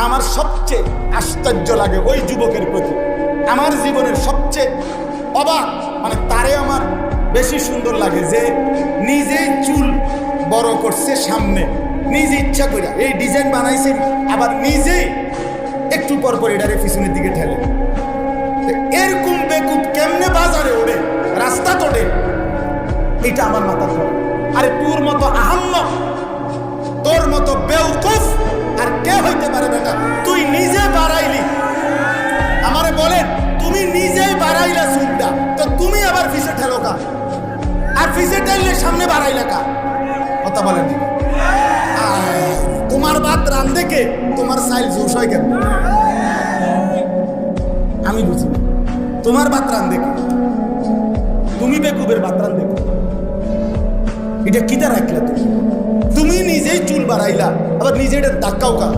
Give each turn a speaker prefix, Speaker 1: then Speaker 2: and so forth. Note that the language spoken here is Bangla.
Speaker 1: আমার সবচেয়ে আশ্চর্য লাগে ওই যুবকের প্রতি, আমার জীবনের সবচেয়ে অবাক, মানে তারে আমার বেশি সুন্দর লাগে যে নিজেই চুল বড় করছে সামনে, নিজে ইচ্ছা করে এই ডিজাইন বানাইছে, আবার নিজেই একটু পর পর এটারে পিছনের দিকে ঠেলে। এরকম বেকুব কেমনে বাজারে ওঠে, রাস্তা তোড়ে, এটা আমার মাথা ধরে। আরে তোর মতো আহাম্মক, তোর মতো বেউকুফ আর কে হইতে পারে বেটা? তুই নিজে বাড়াইলি, আমারে বলেন, তুমি নিজেই বাড়াইলা চুলটা, তো তুমি আবার পিছে ঠেলো কা? আর পিছে ঠেললে সামনে বাড়াইলা কা? কথা বলেন। তোমার ভাত রান্ধে কে? তোমার সাইল জুস হয় কেন? আমি বুঝি তোমার ভাত রান্ধে কে? তুমি বেকুবের ভাত রান্ধে কে? এটা কিতা রাখলা? তুমি নিজেই চুল বাড়াইলা, আবার নিজে এটা ধাক্কাও কা?